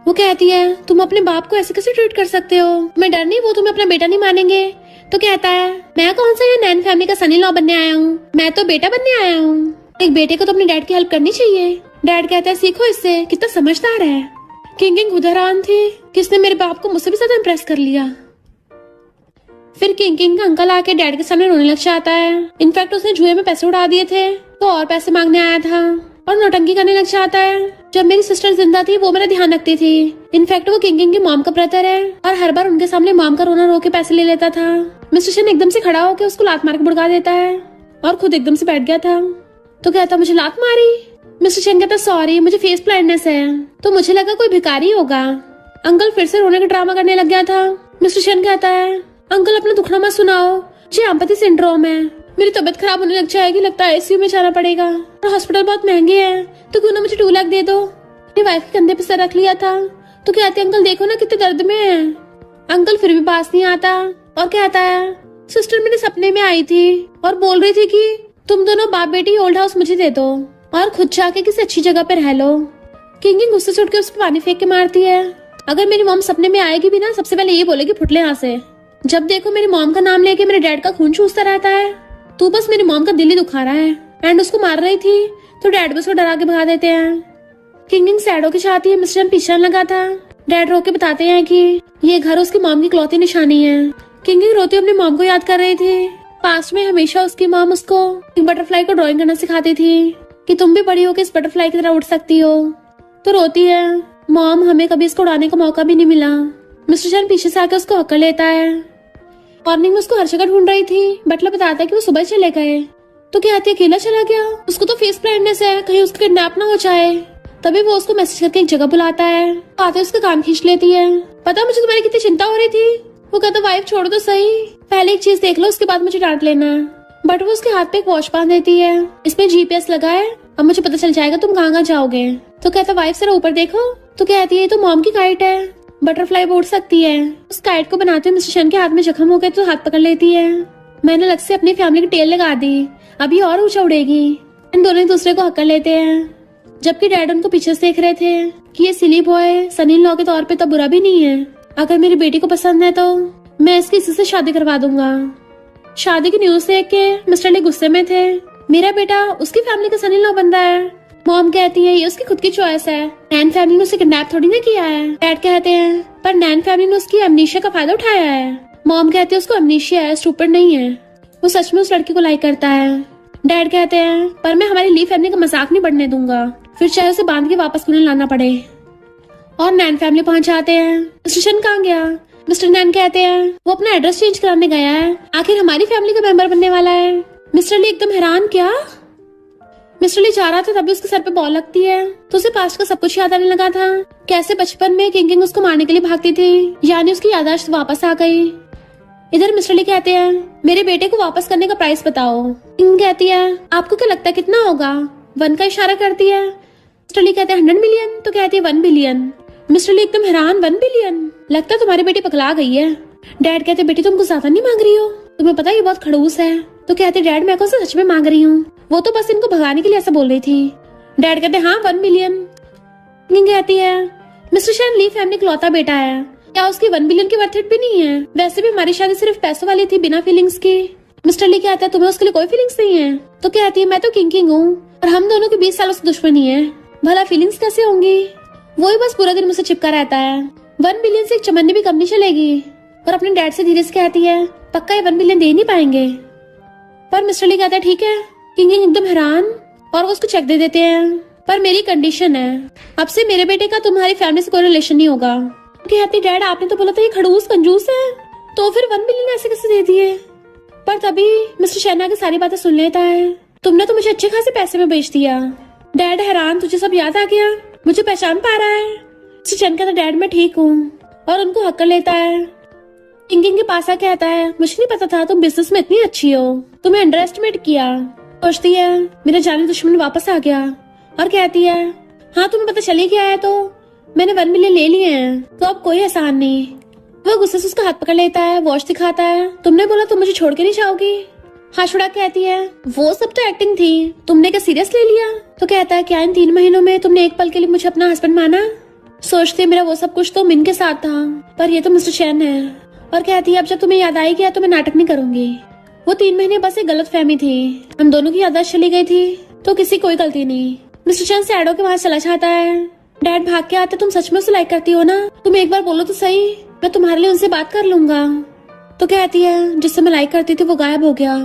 वो कहती है तुम अपने बाप को ऐसे कैसे ट्रीट कर सकते हो? मैं डर नहीं, वो तुम्हें अपना बेटा नहीं मानेंगे। तो कहता है मैं कौन सा ये नैन फैमिली का सन इन लॉ बनने आया हूँ, मैं तो बेटा बनने आया हूँ। एक बेटे को तो अपने डैड की हेल्प करनी चाहिए। डैड कहता है सीखो इससे, कितना समझदार है। किंगिंग खुद हैरान थी, किसने मेरे बाप को मुझसे भी ज्यादा इम्प्रेस कर लिया। फिर किंग का अंकल आके डैड के सामने रोने लग जाता है। इनफैक्ट उसने जुए में पैसे उड़ा दिए थे तो और पैसे मांगने आया था और नौटंकी करने लग जाता है। जब मेरी सिस्टर जिंदा थी वो मेरा ध्यान रखती थी। इनफैक्ट वो किंग की मॉम का ब्रदर है और हर बार उनके सामने मॉम का रोना रो के पैसे ले लेता था। मिस्टर शन एकदम से खड़ा होकर उसको लात मार के भुड़का देता है और खुद एकदम से बैठ गया था। तो कहता मुझे लात मारी? मिस्टर शन कहता सॉरी मुझे फेस ब्लाइंडनेस है, तो मुझे लगा कोई भिखारी होगा। अंकल फिर से रोने का ड्रामा करने लग गया था। मिस्टर शन कहता है अंकल अपना दुखना मत सुनाओ, मुझे एम्पैथी सिंड्रोम है, मेरी तबीयत खराब होने लग जाएगी, लगता है आईसीयू में जाना पड़ेगा और हॉस्पिटल बहुत महंगे हैं, तो क्यों ना मुझे 2 लाख दे दो। अपनी वाइफ के कंधे पे सर रख लिया था तो कहते अंकल देखो ना कितने दर्द में है। अंकल फिर भी पास नहीं आता और कहता है सिस्टर मेरे सपने में आई थी और बोल रही थी कि तुम दोनों बाप बेटी ओल्ड हाउस मुझे दे दो और खुद जाके किसी अच्छी जगह पे रह लो। किंग गुस्से से उठ के उस पर पानी फेंक के मारती है। अगर मेरी मॉम सपने में आएगी भी ना, सबसे पहले ये बोलेगी फुटले यहाँ से। जब देखो मेरी मॉम का नाम लेके मेरे डैड का खून चूसता रहता है, तू बस मेरी मॉम का दिल ही दुखा रहा है। एंड उसको मार रही थी तो डैड भी उसको डरा के भगा देते हैं। किंग सैड होके चाहती है, मिस्टर पीछे लगा था। डैड रो के बताते हैं कि ये घर उसकी मॉम की इकलौती निशानी है। किंग रोती अपनी मॉम को याद कर रही थी। पास्ट में हमेशा उसकी मॉम उसको एक बटरफ्लाई को ड्राइंग करना सिखाती थी कि तुम भी बड़ी होकर इस बटरफ्लाई की तरह उड़ सकती हो। तो रोती है मॉम हमें कभी इसको उड़ाने का मौका भी नहीं मिला। मिस्टर चैन पीछे से आकर उसको हक्कर लेता है। मॉर्निंग में उसको हर जगह ढूंढ रही थी। बटलर बताता है कि वो सुबह चले गए। तो क्या आती अकेला चला गया? उसको तो फेस ब्लाइंडनेस है, कहीं उसका किडनैप ना हो जाए। तभी वो उसको मैसेज करके एक जगह बुलाता है। आते उसका कान खींच लेती है। पता मुझे तुम्हारी कितनी चिंता हो रही थी। वो कहता वाइफ छोड़ दो सही, पहले एक चीज देख लो उसके बाद मुझे डांट लेना। बट वो उसके हाथ पे एक वॉच बांध देती है। इसमें जीपीएस लगा है, अब मुझे पता चल जाएगा तुम कहाँ जाओगे। तो कहता वाइफ जरा ऊपर देखो। तो कहती है तो मॉम की काइट है, बटरफ्लाई उड़ सकती है। उस काइट को बनाते हुए मिस्टर शन के हाथ में जख्म हो गए तो हाथ पकड़ लेती है। मैंने अलग से अपनी फैमिली की टेल लगा दी, अभी और ऊंचा उड़ेगी। इन दोनों एक दूसरे को हक्कर लेते हैं। जबकि डैड उनको पीछे से देख रहे थे कि ये सिली बॉय सन इन लॉ के तौर पे तो बुरा भी नहीं है। अगर मेरी बेटी को पसंद है तो मैं इसकी इसी से शादी करवा दूंगा। शादी की न्यूज देख के मिस्टर ली गुस्से में थे। मेरा बेटा उसकी फैमिली का सन इन लॉ बंदा है। मॉम कहती है ये उसकी खुद की चॉइस है, नैन फैमिली ने उसे किडनैप थोड़ी ना किया है। डैड कहते हैं पर नैन फैमिली ने उसकी अमनीशिया का फायदा उठाया है। मॉम कहती है उसको अमनीशिया है, स्टूपिड नहीं है, वो सच में उस लड़की को लाइक करता है। डैड कहते हैं पर मैं हमारी ली फैमिली का मजाक नहीं बढ़ने दूंगा, फिर चाहे उसे बांध के वापस पुणे लाना पड़े। और नैन फैमिली पहुंच जाते हैं। मिस्टर शन कहाँ गया? मिस्टर नैन कहते हैं वो अपना एड्रेस चेंज कराने गया है, आखिर हमारी फैमिली का मेंबर बनने वाला है। मिस्टर ली एकदम हैरान, क्या? मिस्टर ली जा रहा था तभी उसके सर पे बॉल लगती है तो उसे पास्ट का सब कुछ याद आने लगा था। कैसे बचपन में किंग उसको मारने के लिए भागती थी, यानी उसकी याददाश्त वापस आ गई। इधर मिस्टर ली कहते हैं मेरे बेटे को वापस करने का प्राइस बताओ। किंग कहती है आपको क्या लगता है कितना होगा? 1 का इशारा करती है। मिस्टर ली कहते हैं 100 मिलियन, तो कहती है 1 बिलियन। मिस्टर ली एकदम हैरान, 1 बिलियन, लगता है तुम्हारी बेटी पगला गई है। डैड कहते बेटी तुम कुछ ज्यादा नहीं मांग रही हो, तुम्हें पता है ये बहुत खड़ूस है। तो कहते डैड मैं कौन सा सच में मांग रही हूँ, वो तो बस इनको भगाने के लिए ऐसा बोल रही थी। डैड कहते हाँ 1 मिलियन। कहती है मिस्टर शैन ली फैमिली इकलौता बेटा है, क्या उसकी 1 बिलियन की वर्थ इट भी नहीं है? वैसे भी हमारी शादी सिर्फ पैसों वाली थी, बिना फीलिंग्स की। मिस्टर ली कहता है तुम्हें उसके लिए कोई फीलिंग्स नहीं है? तो कहती है मैं तो किंग हूँ और हम दोनों की 20 सालों से दुश्मनी है, भला फीलिंग्स कैसे होंगी? वो ही बस पूरा दिन मुझसे चिपका रहता है। 1 बिलियन से एक चमन्नी भी कम नहीं चलेगी। और अपने डैड से धीरे से कहती है पक्का ये 1 बिलियन दे नहीं पाएंगे। पर मिस्टर ली कहता है ठीक है। किंग एकदम हैरान और वो उसको चेक दे देते हैं, पर मेरी कंडीशन है, अब से मेरे बेटे का तुम्हारी फैमिली से कोई रिलेशन नहीं होगा। कहती डैड आपने तो बोला था ये खड़ूस कंजूस है, तो फिर 1 बिलियन ऐसे कैसे दे दिए? पर तभी मिस्टर शैना की सारी बातें सुन लेता है। तुमने तो मुझे अच्छे खासे पैसे में बेच दिया। डैड हैरान, तुझे सब याद आ गया, मुझे पहचान पा रहा है? मिस्टर शैन कहता डैड मैं ठीक हूँ और उनको हक कर लेता है। किंग के पास आके कहता है मुझे नहीं पता था तुम बिजनेस में इतनी अच्छी हो, तुम्हें अंडर एस्टिमेट किया। सोचती है मेरा जानी दुश्मन वापस आ गया और कहती है हाँ तुम्हें पता चली गया है तो मैंने 1 मिलियन ले लिए हैं, तो अब कोई एहसान नहीं। वो गुस्से से उसका हाथ पकड़ लेता है, वॉच दिखाता है। तुमने बोला तुम मुझे छोड़ के नहीं जाओगी? हाथ छुड़ा कहती है वो सब तो एक्टिंग थी, तुमने क्या सीरियस ले लिया? तो कहता है क्या इन 3 महीनों में तुमने एक पल के लिए मुझे अपना हस्बैंड माना? सोचती है मेरा वो सब कुछ तो मिन के साथ था, पर ये तो मिस्टर शैन है। और कहती है अब जब तुम्हें याद आएगी तो मैं नाटक नहीं करूंगी। वो 3 महीने बस एक गलत फहमी थी, हम दोनों की याददाश्त चली गई थी, तो किसी कोई गलती नहीं। मिस्टर शैन सैडो के वहां चला जाता है। डैड भाग के आते तुम सच में उसे लाइक करती हो ना? तुम एक बार बोलो तो सही, मैं तुम्हारे लिए उनसे बात कर लूंगा। तो कहती है जिससे मैं लाइक करती थी वो गायब हो गया।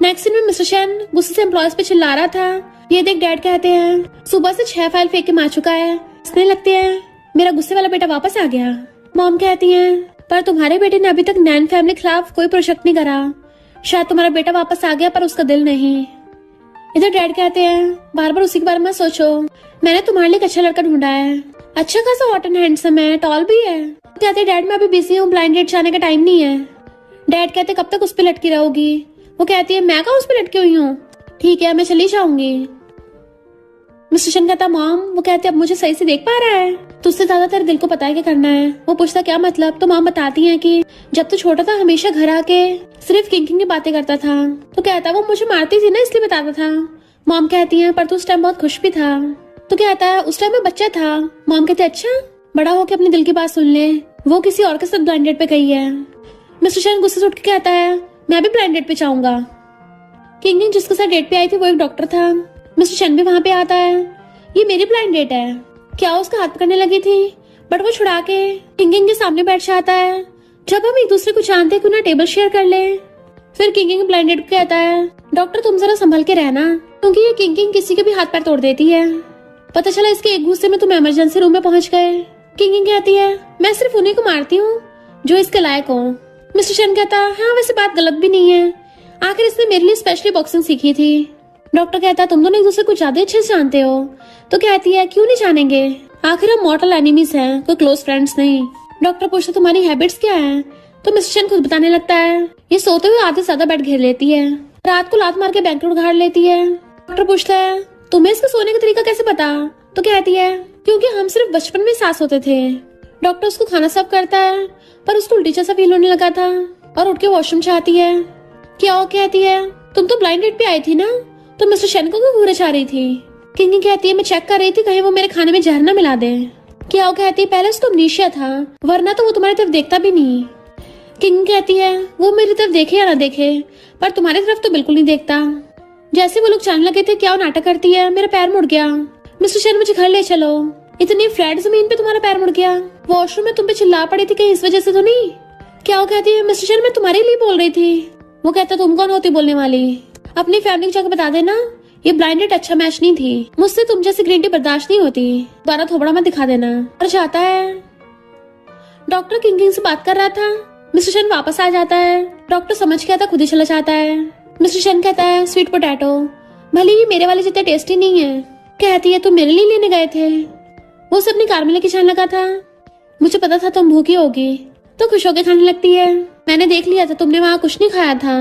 नेक्स्ट सीन में मिस्टर शैन गुस्से से एम्प्लॉयज पे चिल्ला रहा था। ये देख डैड कहते हैं सुबह से 6 फाइल फेंक के मार चुका है, हंसने लगते हैं मेरा गुस्से वाला बेटा वापस आ गया। मॉम कहती है पर तुम्हारे बेटे ने अभी तक नैन फैमिली के खिलाफ कोई प्रोजेक्ट नहीं करा, शायद तुम्हारा बेटा वापस आ गया पर उसका दिल नहीं। इधर डैड कहते हैं बार बार उसी के बारे में सोचो, मैंने तुम्हारे लिए एक अच्छा लड़का ढूंढा है, अच्छा खासा हॉट एंड हैंडसम है, टॉल भी है। कहते डैड मैं अभी बिजी हूँ, ब्लाइंड डेट जाने का टाइम नहीं है। डैड कहते कब तक उस पर लटकी रहोगी? वो कहती है मैं कहाँ उस पर लटकी हुई हूँ, ठीक है मैं चली जाऊंगी। मिस्टर शन कहता मॉम, वो कहते अब मुझे सही से देख पा रहा है, तुझसे ज्यादा तेरे दिल को पता है क्या करना है। वो पूछता क्या मतलब? तो मॉम बताती है कि जब तू छोटा था हमेशा घर आके सिर्फ किंग की बातें करता था। तो कहता वो मुझे मारती थी ना इसलिए बताता था। मॉम कहती है पर तू उस टाइम बहुत खुश भी था। तो कहता है उस टाइम मैं बच्चा था। मॉम कहते अच्छा बड़ा होके अपने दिल की बात सुन ले, वो किसी और के साथ ब्लाइंड डेट पे गई है। मिस्टर शन गुस्से से उठ के कहता है मैं भी ब्लाइंड डेट पे जाऊंगा। किंग जिसके साथ डेट पे आई थी वो एक डॉक्टर था। मिस्टर शन भी वहाँ पे आता है। ये मेरी ब्लाइंड डेट है क्या? उसका हाथ पकड़ने लगी थी बट वो छुड़ा के किंग के सामने बैठ जाता है। जब हम एक दूसरे को जानते हैं क्यों ना टेबल शेयर कर ले। फिर किंग ब्लाइंड डेट कहता है डॉक्टर तुम जरा संभल के रहना, क्योंकि ये किंग किसी के भी हाथ पैर तोड़ देती है। पता चला इसके एक गुस्से में तुम इमरजेंसी रूम में पहुंच गए। किंग कहती है मैं सिर्फ उन्हीं को मारती हूँ जो इसके लायक हो। मिस्टर शन कहता हाँ वैसे बात गलत भी नहीं है, आखिर इसने मेरे लिए स्पेशली बॉक्सिंग सीखी थी। डॉक्टर कहता तुम दोनों एक दूसरे को ज्यादा अच्छे से जानते हो। तो कहती है क्यों नहीं जानेंगे, आखिर हम मॉर्टल एनिमीज हैं, कोई क्लोज फ्रेंड्स नहीं। डॉक्टर पूछता तुम्हारी हैबिट्स क्या है? तो मिस्टर शन खुद बताने लगता है ये सोते हुए आधे से ज्यादा बेड घेर लेती है, रात को लात मार के बैंक उखाड़ लेती है। डॉक्टर पूछता है तुम्हें इसका सोने का तरीका कैसे पता? तो कहती है क्योंकि हम सिर्फ बचपन में साथ होते थे। डॉक्टर उसको खाना सर्व करता है पर उसको उल्टी जैसा फील होने लगा था और उठ के वॉशरूम चाहती है। क्या हो? कहती है तुम तो ब्लाइंड डेट पे आई थी ना, तो मिस्टर शन को क्यों घूरे जा रही थी? किंग कहती है मैं चेक कर रही थी कहीं वो मेरे खाने में जहर ना मिला दे। क्या हो? कहती है पहले उसको अमनीशिया था, वरना तो वो तुम्हारी तरफ देखता भी नहीं। किंग कहती है वो मेरी तरफ देखे या ना देखे पर तुम्हारी तरफ तो बिल्कुल नहीं देखता। जैसे वो लोग जाने लगे थे क्या वो नाटक करती है, मेरा पैर मुड़ गया, मिस्टर शन मुझे घर ले चलो। इतनी फ्लैट जमीन पे तुम्हारा पैर मुड़ गया, वॉशरूम में तुम पे चिल्ला पड़ी थी कहीं इस वजह से तो नहीं? क्या वो? कहती है मिस्टर शन मैं तुम्हारे लिए बोल रही थी। वो कहता तुम कौन होती बोलने वाली, अपनी फैमिली को जाकर बता देना ये ब्लाइंड डेट अच्छा मैच नहीं थी, मुझसे तुम जैसी ग्रीन टी बर्दाश्त नहीं होती, दोबारा थोबड़ा मत दिखा देना। और जाता है। डॉक्टर किंग से बात कर रहा था। मिस्टर शन वापस आ जाता है। डॉक्टर समझ गया था खुद ही चला जाता है। मिस्टर शन कहता है स्वीट पोटैटो भले ही मेरे वाले जितने टेस्टी नहीं है। कहती है तुम मेरे लिए लेने गए थे? वो उसे अपनी कार में लेके जाने लगा था। मुझे पता था तुम भूखी होगी तो खुश होकर खाने लगती है। मैंने देख लिया था तुमने वहाँ कुछ नहीं खाया था।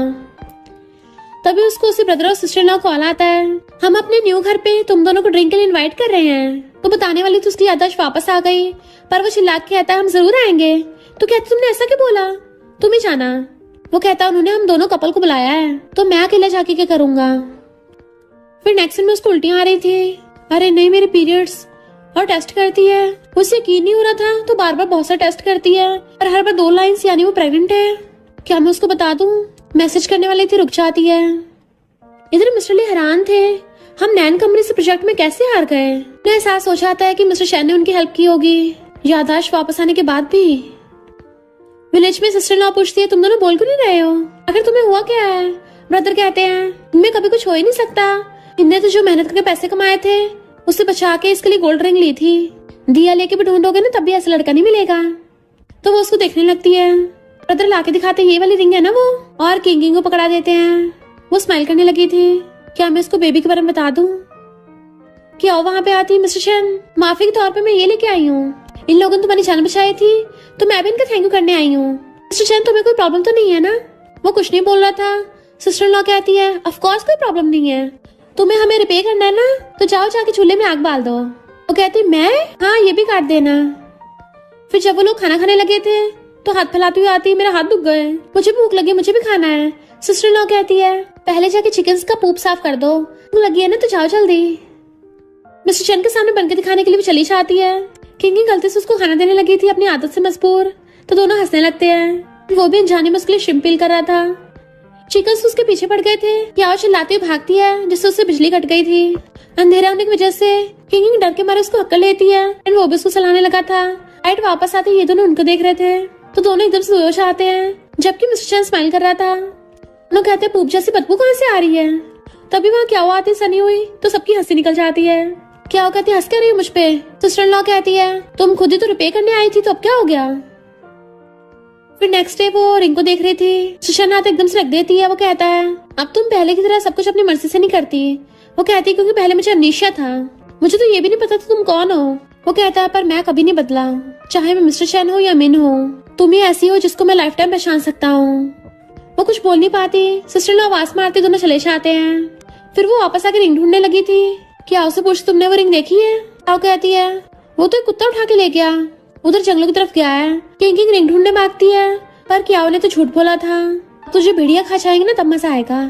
तभी उसको उसके ब्रदर और सिस्टर इन लॉ कॉल आता है। हम अपने न्यू घर पे तुम दोनों को ड्रिंक के लिए इनवाइट कर रहे हैं। तो बताने वाली तो उसकी याददाश्त वापस आ गई, पर वो चिल्ला के कहता है हम जरूर आएंगे। तो कहती तुमने ऐसा क्यों बोला, तुम ही जाना। वो कहता उन्होंने हम दोनों कपल को बुलाया है, तो मैं अकेला जाके क्या करूंगा। फिर नेक्स्ट में उसको उल्टियां आ रही थी। अरे नहीं मेरे पीरियड्स, और टेस्ट करती है। उसे यकीन नहीं हो रहा था तो बार बार बहुत सारा टेस्ट करती है, और हर बार 2 लाइन्स यानी वो प्रेग्नेंट है। क्या मैं उसको बता दूं? मैसेज करने वाली थी, रुक जाती है। इधर मिस्टर ली हैरान थे, हम नैन कंपनी से प्रोजेक्ट में कैसे हार गए। उन्हें एहसास हो जाता है कि मिस्टर शैन ने उनकी हेल्प की होगी, याददाश्त वापस आने के बाद भी। विलेज में सिस्टर लॉ पूछती है तुम दोनों बोल क्यों नहीं रहे हो, आखिर तुम्हें हुआ क्या है। ब्रदर कहते हैं इनमें कभी कुछ हो ही नहीं सकता, इनने तो जो मेहनत करके पैसे कमाए थे उससे बचा के इसके लिए गोल्ड रिंग ली थी, दिया लेके भी ढूंढोगे ना तब भी ऐसा लड़का नहीं मिलेगा। तो वो उसको देखने लगती है। ब्रदर लाके दिखाते ये वाली रिंग है ना वो, और किंग को पकड़ा देते हैं। वो स्माइल करने लगी थी। क्या मैं इसको बेबी के बारे में बता दूं? क्या वहां पे आती मिस्टर शैन, माफी के तौर पे मैं ये लेके आई हूँ, इन लोगों ने तुम्हारी जान बचाई थी तो मैं भी इनका थैंक यू करने आई हूँ। मिस्टर शैन तुम्हें कोई प्रॉब्लम तो नहीं है ना? वो कुछ नहीं बोल रहा था। सिस्टर इन लॉ कहती है ऑफ कोर्स कोई प्रॉब्लम नहीं है, तुम्हें हमें रिपेयर करना है ना, तो जाओ जाके चूल्हे में आग बाल दो। वो कहती मैं, हाँ ये भी काट देना। फिर जब वो लोग खाना खाने लगे थे तो हाथ फैलाती हुई आती, मेरे हाथ दुख गए, मुझे भूख लगी, मुझे भी खाना है। सिस्टर इन लॉ कहती है पहले जाके चिकन का पूप साफ कर दो, भूख लगी है ना तो जाओ जल्दी। मिस्टर चैन के सामने बनके दिखाने के लिए भी चली जाती है। किंग गलती से उसको खाना देने लगी थी अपनी आदत से मजबूर, तो दोनों हंसने लगते हैं। वो भी अनजाने में उसके लिए शिम पील कर रहा था। चिकन्स उसके पीछे पड़ गए थे। क्या चिल्लाती हुई भागती है जिससे उससे बिजली कट गई थी। अंधेरा होने की वजह से किंग डर के मारे उसको हक्कर लेती है, एंड वो भी उसको सलाने लगा था। लाइट वापस आते ये दोनों उनको देख रहे थे, तो दोनों एकदम से बेहोश आते हैं, जबकि मिस्टर चैन स्माइल कर रहा था। दोनों कहते हैं पूप जैसी बदबू कहाँ से आ रही है। तभी वहाँ क्या हुआ आती सनी हुई तो सबकी हंसी निकल जाती है। क्या हो कहती हंस कर रही हो मुझ पे। सिस्टर इन लॉ कहती है तुम खुद ही तो रिपेयर करने आई थी तो अब क्या हो गया। फिर नेक्स्ट डे वो रिंग को देख रही थी। सुशांत हाथ एकदम से रख देती है। वो कहता है अब तुम पहले की तरह सब कुछ अपनी मर्जी से नहीं करती। वो कहती है क्योंकि पहले मुझे अमनीशिया था, मुझे तो ये भी नहीं पता था तुम कौन हो। वो कहता है पर मैं कभी नहीं बदला, चाहे मैं मिस्टर चैन हो या मिन हो, तुम ही ऐसी हो जिसको मैं लाइफ टाइम पहचान सकता हूँ। वो कुछ बोल नहीं पाती। सिस्टर इन लॉ आवाज मारते दोनों चले जाते हैं। फिर वो वापस आके रिंग ढूंढने लगी थी। क्या उसे पूछ तुमने वो रिंग देखी है। वो कहती है वो तो एक कुत्ता उठा के ले गया, उधर जंगलों की तरफ गया है। किंग रिंग ढूंढने भागती है, पर क्या ने तो झूठ बोला था, तुझे भेड़िया खा जाएंगे ना तब मजा आएगा।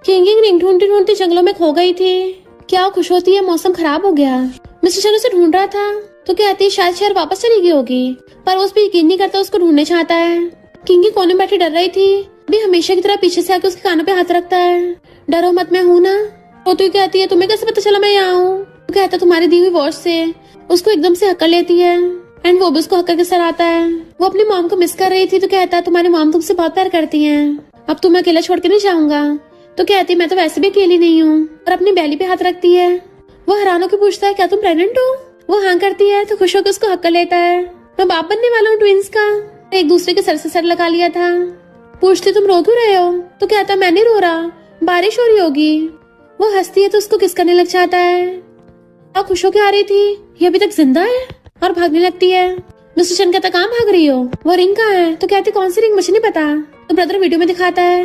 किंग रिंग ढूंढती ढूंढती जंगलों में खो गई थी। क्या खुश होती है मौसम खराब हो गया। मिस्टर चैन उसे ढूंढ रहा था तो कहती शायद शहर वापस चली गई होगी, पर उस पर यकीन नहीं करता, उसको ढूंढने चाहता है। किंग कोने में बैठी डर रही थी, भी हमेशा की तरह पीछे से आके उसके कानों पे हाथ रखता है। डरो मत मैं हूँ ना। वो तो कहती है तुम्हें कैसे पता चला मैं यहाँ हूँ। वो कहता तुम्हारी दी हुई वॉच से। उसको एकदम से हक्कर लेती है, एंड वो भी उसको हक्कर के सर आता है। वो अपनी मॉम को मिस कर रही थी तो कहता तुम्हारी मॉम तुमसे बहुत प्यार करती हैं, अब तुम्हें अकेला छोड़ के नहीं जाऊंगा। तो कहती मैं तो वैसे भी अकेली नहीं हूँ, और अपनी बैली पे हाथ रखती है। वो हैरान होकर पूछता है क्या तुम प्रेग्नेंट हो। वो हाँ करती है तो खुश होकर उसको हक्कर लेता है। मैं बाप बनने वाला हूँ ट्विंस का। एक दूसरे के सर से सर लगा लिया था। पूछती तुम रो क्यों रहे हो। तो कहता मैं नहीं रो रहा, बारिश हो रही होगी। वो हंसती है तो उसको किस करने लग जाता है। और खुश होकर आ रही थी, ये अभी तक जिंदा है, और भागने लगती है। मिस्टर चैन कहता कहाँ भाग रही हो, वो रिंग कहाँ है। तो कहती कौन सी रिंग मुझे नहीं पता। तो ब्रदर वीडियो में दिखाता है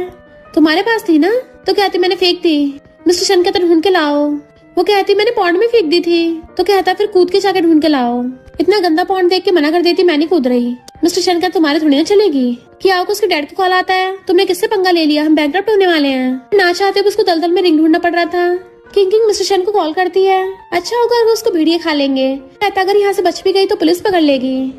तुम्हारे पास थी ना। तो कहती मैंने फेंक दी। मिस्टर चैन कहता ढूंढ के लाओ। वो कहती मैंने पॉन्ड में फेंक दी थी। तो कहता फिर कूद के जाके ढूंढ के लाओ। इतना गंदा पॉन्ड देख के मना कर देती, मैं नहीं कूद रही। मिस्टर चैन कहता तुम्हारे थोड़ी ना चलेगी। क्या उसके डैड का कॉल आता है, तुमने किससे पंगा ले लिया, हम बैंकरप्ट होने वाले हैं। ना चाहते उसको दलदल में रिंग ढूंढना पड़ रहा था। किंग मिस्टर चैन को कॉल करती है, अच्छा होगा अगर उसको भेड़िए खा लेंगे। कहता अगर यहाँ से बच भी गई तो पुलिस पकड़ लेगी।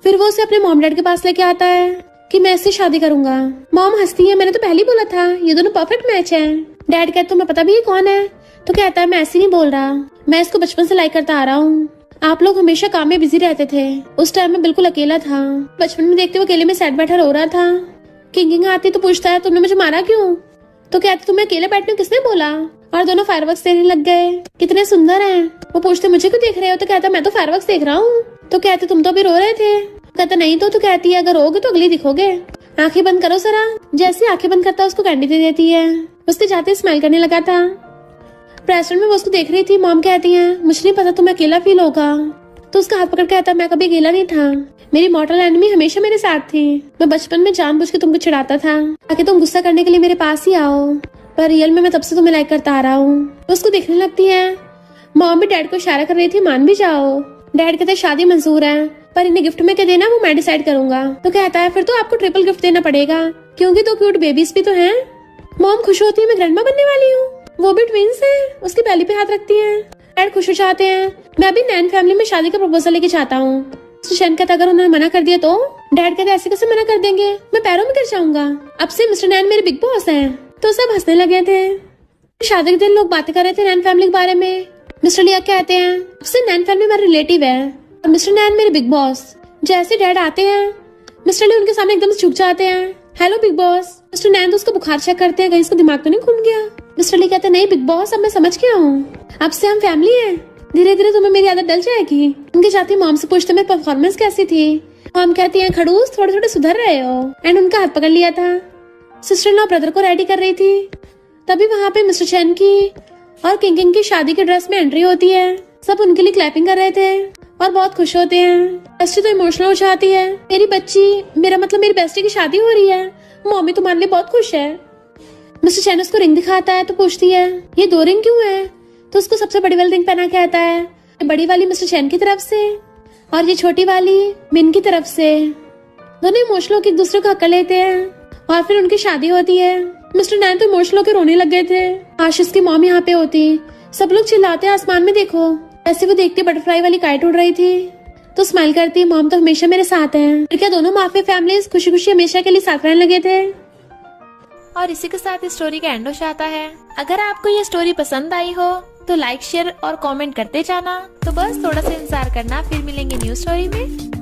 फिर वो उसे अपने मॉम डैड के पास लेके आता है कि मैं इससे शादी करूंगा। मॉम हंसती है, मैंने तो पहले ही बोला था ये दोनों परफेक्ट मैच है। डैड कहते तुम्हें पता भी ये कौन है। तो कहता है मैं ऐसे नहीं बोल रहा, मैं इसको बचपन से लाइक करता आ रहा हूँ। आप लोग हमेशा काम में बिजी रहते थे, उस टाइम में बिल्कुल अकेला था। बचपन में देखते हुए अकेले में सेट बैठा रो रहा था। किंग आती तो पूछता है तुमने मुझे मारा क्यों। तो कहते तुम्हें अकेले बैठने किसने बोला। और दोनों फायरवर्क्स देने लग गए, कितने सुंदर हैं। वो पूछते मुझे क्यों देख रहे हो। तो कहता मैं तो फायरवर्क्स देख रहा हूँ। तो कहते तुम तो अभी रो रहे थे। कहता नहीं तो कहती है अगर रोगे तो अगली दिखोगे, आंखें बंद करो जरा। जैसे आंखें बंद करता उसको कैंडी दे देती है। उससे जाते स्माइल करने लगा था। रेस्टोरेंट में वो उसको देख रही थी। मॉम कहती है मुझे नहीं पता तुम्हें अकेला फील होगा, तो उसका हाथ पकड़ के कहता मैं कभी अकेला नहीं था, मेरी मॉर्टल एनिमी हमेशा मेरे साथ थी। मैं बचपन में जानबूझ के तुमको चिढ़ाता था ताकि तुम गुस्सा करने के लिए मेरे पास ही आओ, पर रियल में मैं तब से तुम्हें लाइक करता आ रहा हूँ। उसको देखने लगती है। मॉम भी डैड को इशारा कर रही थी मान भी जाओ। डैड कहते शादी मंजूर है, पर इन्हें गिफ्ट में क्या देना वो मैं डिसाइड करूंगा। तो कहता है फिर तो आपको ट्रिपल गिफ्ट देना पड़ेगा क्योंकि 2 क्यूट बेबीज भी तो हैं। मॉम खुश होती है मैं ग्रैंडमा बनने वाली हूँ, वो भी ट्विंस हैं। उसकी बैली पे हाथ रखती है। डैड खुश हो जाते हैं। मैं भी नैन फैमिली में शादी का प्रपोजल लेके चाहता हूँ। मिस्टर चैन कहता अगर उन्होंने मना कर दिया तो? डैड कहते ऐसे कैसे मना कर देंगे, मैं पैरों में गिर जाऊंगा। अब से मिस्टर नैन मेरे बिग बॉस हैं। तो सब हंसने लगे थे। शादी के दिन लोग बातें कर रहे थे नैन फैमिली के बारे में। मिस्टर लिया कहते हैं अब से नैन फैमिली मेरा रिलेटिव है और मिस्टर नैन मेरे बिग बॉस। जैसे डैड आते हैं मिस्टर ली उनके सामने एकदम से झुक जाते हैं। Hello big boss. मिस्टर नैन तो उसका बुखार चेक करते हैं कहीं इसका दिमाग तो नहीं घूम गया। मिस्टर ली कहते हैं नहीं बिग बॉस अब मैं समझ गया हूँ, अब से हम फैमिली हैं। धीरे धीरे तुम्हें मेरी आदत डल जाएगी। उनके जाती मॉम से पूछते मेरी परफॉर्मेंस कैसी थी। मॉम कहती है खड़ूस थोड़े थोड़े सुधर रहे हो। एंड उनका हाथ पकड़ लिया था। सिस्टर लॉ ब्रदर को रेडी कर रही थी। तभी वहाँ पे मिस्टर चैन की और किंग की शादी के ड्रेस में एंट्री होती है। सब उनके लिए क्लैपिंग कर रहे थे और बहुत खुश होते हैं। बेस्टी तो इमोशनल हो जाती है। मेरी बच्ची, मेरा मतलब मेरी बेस्टी की शादी हो रही है, मम्मी तुम्हारे लिए बहुत खुश है। मिस्टर चैन उसको रिंग दिखाता है तो पूछती है ये 2 रिंग क्यों है? तो उसको सबसे बड़ी वाली रिंग पहना के आता है। बड़ी वाली मिस्टर चैन की तरफ से और ये छोटी वाली मिन की तरफ से। दोनों इमोशनल होकर एक दूसरे को हक्का लेते हैं और फिर उनकी शादी होती है। मिस्टर नैन तो इमोशनल होकर रोने लग गए थे। आशीष की मॉम यहाँ पे होती। सब लोग चिल्लाते आसमान में देखो। ऐसे वो देखती बटरफ्लाई वाली काइट उड़ रही थी तो स्माइल करती मॉम तो हमेशा मेरे साथ है। फिर क्या दोनों माफिया फैमिलीज खुशी खुशी हमेशा के लिए साथ रहने लगे थे। और इसी के साथ इस स्टोरी का एंड हो जाता है। अगर आपको ये स्टोरी पसंद आई हो तो लाइक शेयर और कमेंट करते जाना। तो बस थोड़ा सा इंतजार करना, फिर मिलेंगे न्यू स्टोरी में।